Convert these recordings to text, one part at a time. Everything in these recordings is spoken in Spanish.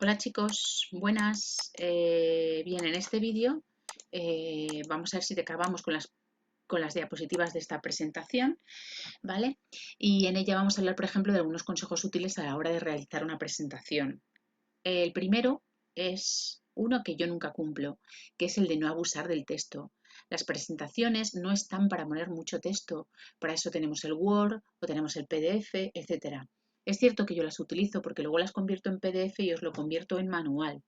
Hola chicos, buenas. Bien, en este vídeo vamos a ver si acabamos con las diapositivas de esta presentación, ¿vale? Y en ella vamos a hablar, por ejemplo, de algunos consejos útiles a la hora de realizar una presentación. El primero es uno que yo nunca cumplo, que es el de no abusar del texto. Las presentaciones no están para poner mucho texto, para eso tenemos el Word o tenemos el PDF, etcétera. Es cierto que yo las utilizo porque luego las convierto en PDF y os lo convierto en manual,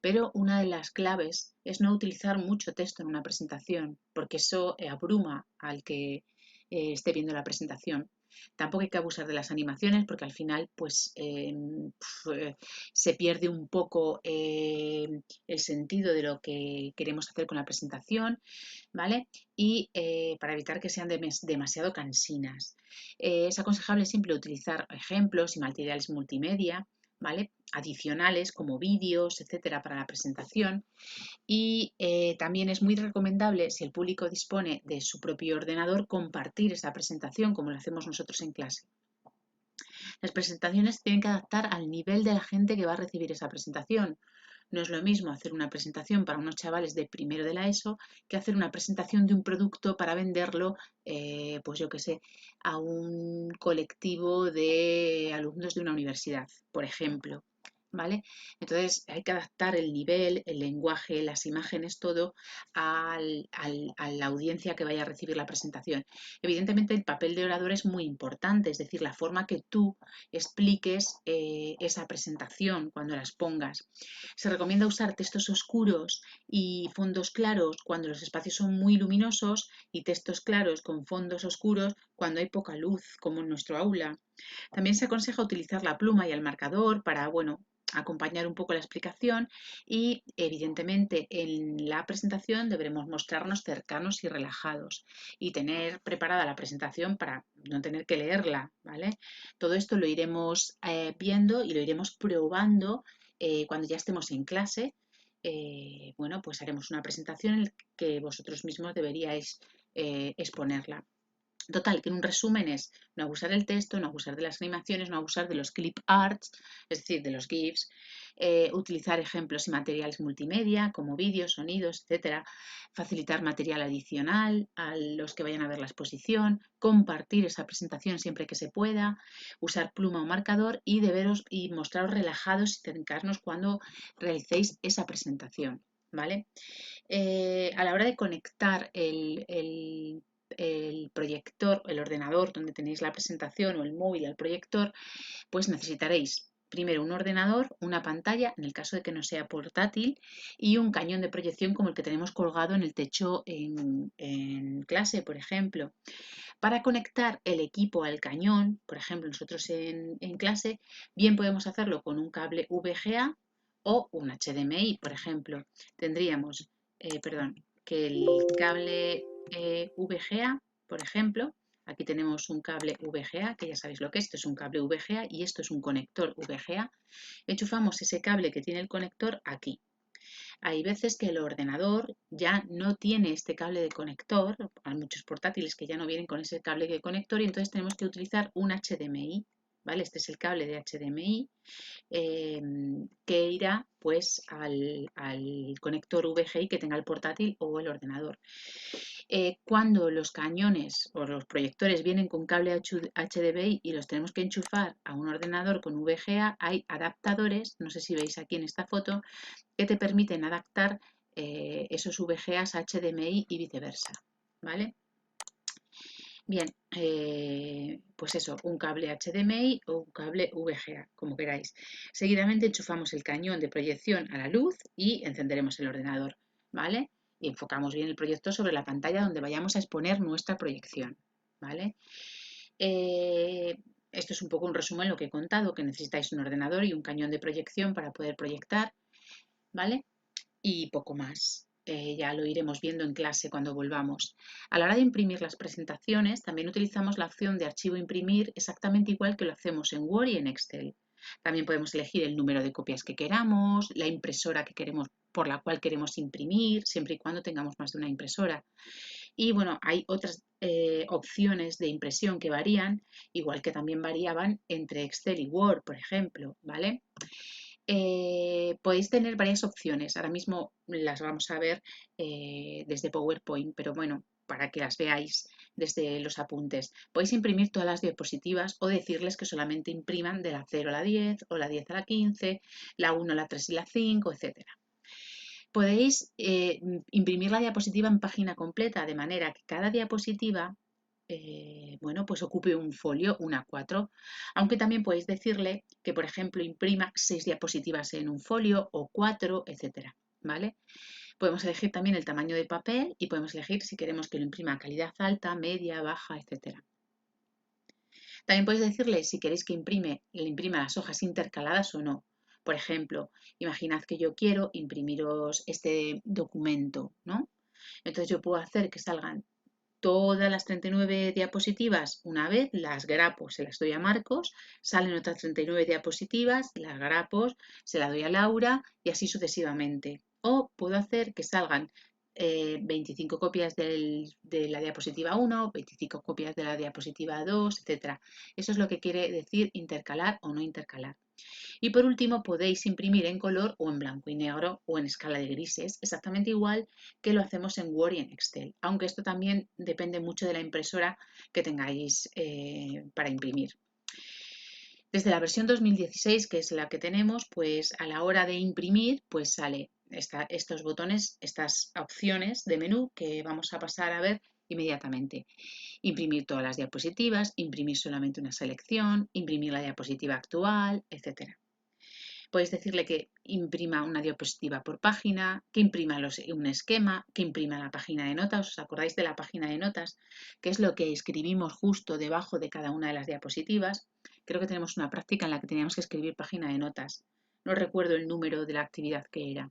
pero una de las claves es no utilizar mucho texto en una presentación, porque eso abruma al que esté viendo la presentación. Tampoco hay que abusar de las animaciones porque al final pues se pierde un poco el sentido de lo que queremos hacer con la presentación, ¿vale? Y para evitar que sean demasiado cansinas. Es aconsejable siempre utilizar ejemplos y materiales multimedia, ¿vale? Adicionales como vídeos, etcétera, para la presentación. Y también es muy recomendable, si el público dispone de su propio ordenador, compartir esa presentación como lo hacemos nosotros en clase. Las presentaciones tienen que adaptar al nivel de la gente que va a recibir esa presentación. No es lo mismo hacer una presentación para unos chavales de primero de la ESO que hacer una presentación de un producto para venderlo, pues yo qué sé, a un colectivo de alumnos de una universidad, por ejemplo. ¿Vale? Entonces hay que adaptar el nivel, el lenguaje, las imágenes, todo a la audiencia que vaya a recibir la presentación. Evidentemente el papel de orador es muy importante, es decir, la forma que tú expliques esa presentación cuando las pongas. Se recomienda usar textos oscuros y fondos claros cuando los espacios son muy luminosos y textos claros con fondos oscuros cuando hay poca luz, como en nuestro aula. También se aconseja utilizar la pluma y el marcador para, bueno, acompañar un poco la explicación y evidentemente en la presentación deberemos mostrarnos cercanos y relajados y tener preparada la presentación para no tener que leerla, ¿vale? Todo esto lo iremos viendo y lo iremos probando cuando ya estemos en clase. Bueno, pues haremos una presentación en la que vosotros mismos deberíais exponerla. Total, que en un resumen es no abusar del texto, no abusar de las animaciones, no abusar de los clip arts, es decir, de los GIFs, utilizar ejemplos y materiales multimedia como vídeos, sonidos, etcétera, facilitar material adicional a los que vayan a ver la exposición, compartir esa presentación siempre que se pueda, usar pluma o marcador y deberos y mostraros relajados y centrarnos cuando realicéis esa presentación, ¿vale? A la hora de conectar el proyector, el ordenador donde tenéis la presentación o el móvil al proyector, pues necesitaréis primero un ordenador, una pantalla, en el caso de que no sea portátil, y un cañón de proyección como el que tenemos colgado en el techo en clase, por ejemplo. Para conectar el equipo al cañón, por ejemplo, nosotros en clase, bien podemos hacerlo con un cable VGA o un HDMI, por ejemplo. Tendríamos, que el cable VGA, por ejemplo, aquí tenemos un cable VGA, que ya sabéis lo que es, esto es un cable VGA y esto es un conector VGA. Enchufamos ese cable que tiene el conector aquí. Hay veces que el ordenador ya no tiene este cable de conector, hay muchos portátiles que ya no vienen con ese cable de conector y entonces tenemos que utilizar un HDMI, ¿vale? Este es el cable de HDMI que irá pues al conector VGI que tenga el portátil o el ordenador. Cuando los cañones o los proyectores vienen con cable HDMI y los tenemos que enchufar a un ordenador con VGA, hay adaptadores, no sé si veis aquí en esta foto, que te permiten adaptar esos VGAs a HDMI y viceversa, ¿vale? Bien, pues eso, un cable HDMI o un cable VGA, como queráis. Seguidamente enchufamos el cañón de proyección a la luz y encenderemos el ordenador, ¿vale? Y enfocamos bien el proyector sobre la pantalla donde vayamos a exponer nuestra proyección, ¿vale? Eh, Esto es un poco un resumen de lo que he contado, que necesitáis un ordenador y un cañón de proyección para poder proyectar, ¿vale? Y poco más. Ya lo iremos viendo en clase cuando volvamos. A la hora de imprimir las presentaciones, también utilizamos la opción de archivo imprimir exactamente igual que lo hacemos en Word y en Excel. También podemos elegir el número de copias que queramos, la impresora que queremos, por la cual queremos imprimir, siempre y cuando tengamos más de una impresora. Y bueno, hay otras opciones de impresión que varían, igual que también variaban entre Excel y Word, por ejemplo, ¿vale? podéis tener varias opciones. Ahora mismo las vamos a ver desde PowerPoint, pero bueno, para que las veáis desde los apuntes. Podéis imprimir todas las diapositivas o decirles que solamente impriman de la 0 a la 10 o la 10 a la 15, la 1, la 3 y la 5, etcétera. Podéis imprimir la diapositiva en página completa, de manera que cada diapositiva bueno, pues ocupe un folio, una 4, aunque también podéis decirle que, por ejemplo, imprima 6 diapositivas en un folio o 4, etcétera, ¿vale? Podemos elegir también el tamaño de papel y podemos elegir si queremos que lo imprima a calidad alta, media, baja, etcétera. También podéis decirle si queréis que le imprima las hojas intercaladas o no. Por ejemplo, imaginad que yo quiero imprimiros este documento, ¿no? Entonces yo puedo hacer que salgan todas las 39 diapositivas una vez, las grapo, se las doy a Marcos, salen otras 39 diapositivas, las grapo, se las doy a Laura y así sucesivamente. O puedo hacer que salgan 25 copias de la diapositiva 1, 25 copias de la diapositiva 2, etc. Eso es lo que quiere decir intercalar o no intercalar. Y por último, podéis imprimir en color o en blanco y negro o en escala de grises, exactamente igual que lo hacemos en Word y en Excel, aunque esto también depende mucho de la impresora que tengáis para imprimir. Desde la versión 2016, que es la que tenemos, pues a la hora de imprimir, pues sale estos botones, estas opciones de menú que vamos a pasar a ver inmediatamente. Imprimir todas las diapositivas, imprimir solamente una selección, imprimir la diapositiva actual, etc. Podéis decirle que imprima una diapositiva por página, que imprima un esquema, que imprima la página de notas. ¿Os acordáis de la página de notas? Que es lo que escribimos justo debajo de cada una de las diapositivas. Creo que tenemos una práctica en la que teníamos que escribir página de notas. No recuerdo el número de la actividad que era.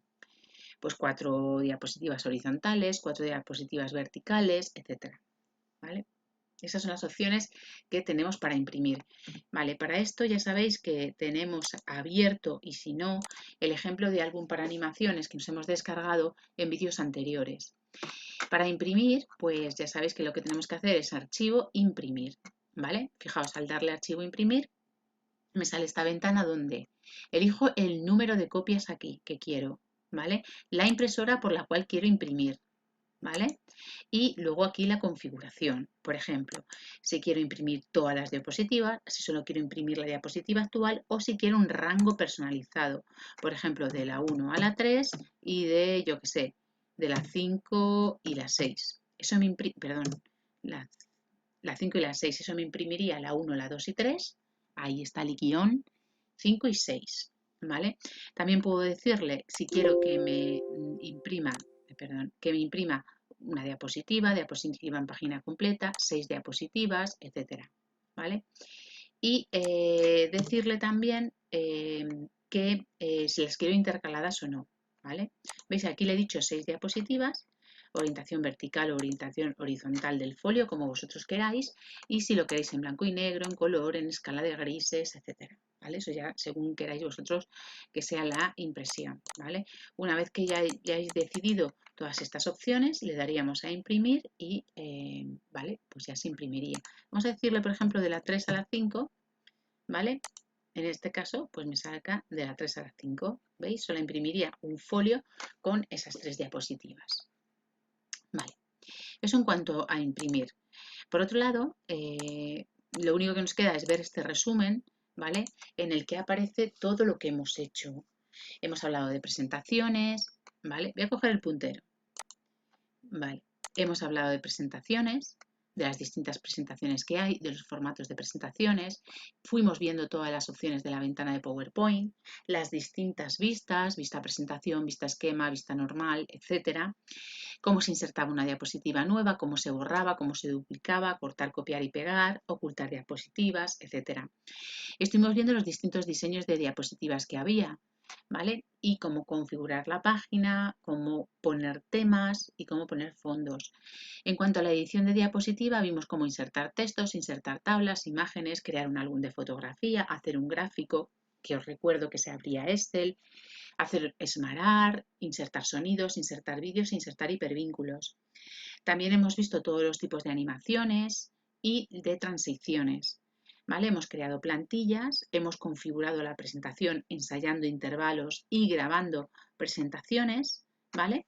Pues 4 diapositivas horizontales, 4 diapositivas verticales, etc. ¿Vale? Esas son las opciones que tenemos para imprimir. Vale, para esto ya sabéis que tenemos abierto, y si no, el ejemplo de álbum para animaciones que nos hemos descargado en vídeos anteriores. Para imprimir, pues ya sabéis que lo que tenemos que hacer es archivo, imprimir. ¿Vale? Fijaos, al darle archivo, imprimir, me sale esta ventana donde elijo el número de copias aquí que quiero. ¿Vale? La impresora por la cual quiero imprimir. ¿Vale? Y luego aquí la configuración. Por ejemplo, si quiero imprimir todas las diapositivas, si solo quiero imprimir la diapositiva actual o si quiero un rango personalizado. Por ejemplo, de la 1 a la 3 y de, yo qué sé, de la 5 y la 6. Eso me imprime, perdón, la 5 y la 6. Eso me imprimiría la 1, la 2 y 3. Ahí está el guión 5 y 6. ¿Vale? También puedo decirle si quiero que me imprima, una diapositiva en página completa, 6 diapositivas, etcétera. ¿Vale? Y decirle también que si las quiero intercaladas o no. ¿Vale? ¿Veis? Aquí le he dicho 6 diapositivas, orientación vertical o orientación horizontal del folio, como vosotros queráis, y si lo queréis en blanco y negro, en color, en escala de grises, etcétera. ¿Vale? Eso ya según queráis vosotros que sea la impresión. ¿Vale? Una vez que ya hayáis decidido todas estas opciones, le daríamos a imprimir y ¿vale? Pues ya se imprimiría. Vamos a decirle, por ejemplo, de la 3 a la 5, ¿vale? En este caso, pues me saca de la 3 a la 5, ¿veis? Solo imprimiría un folio con esas 3 diapositivas. Vale, eso en cuanto a imprimir. Por otro lado, lo único que nos queda es ver este resumen, ¿vale? En el que aparece todo lo que hemos hecho. Hemos hablado de presentaciones, ¿vale? Voy a coger el puntero. Vale, hemos hablado de presentaciones, de las distintas presentaciones que hay, de los formatos de presentaciones. Fuimos viendo todas las opciones de la ventana de PowerPoint, las distintas vistas, vista presentación, vista esquema, vista normal, etcétera. Cómo se insertaba una diapositiva nueva, cómo se borraba, cómo se duplicaba, cortar, copiar y pegar, ocultar diapositivas, etcétera. Estuvimos viendo los distintos diseños de diapositivas que había, ¿vale? Y cómo configurar la página, cómo poner temas y cómo poner fondos. En cuanto a la edición de diapositiva, vimos cómo insertar textos, insertar tablas, imágenes, crear un álbum de fotografía, hacer un gráfico, que os recuerdo que se abría Excel, hacer esmarar, insertar sonidos, insertar vídeos e insertar hipervínculos. También hemos visto todos los tipos de animaciones y de transiciones. ¿vale? Hemos creado plantillas, hemos configurado la presentación ensayando intervalos y grabando presentaciones, ¿vale?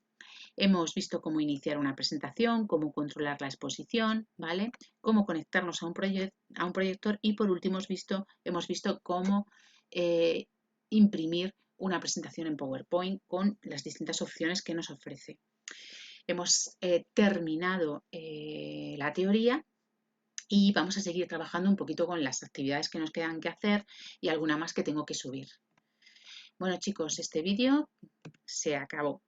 Hemos visto cómo iniciar una presentación, cómo controlar la exposición, ¿vale? Cómo conectarnos a un proyector y por último hemos visto cómo imprimir una presentación en PowerPoint con las distintas opciones que nos ofrece. Hemos terminado la teoría y vamos a seguir trabajando un poquito con las actividades que nos quedan que hacer y alguna más que tengo que subir. Bueno chicos, este vídeo se acabó.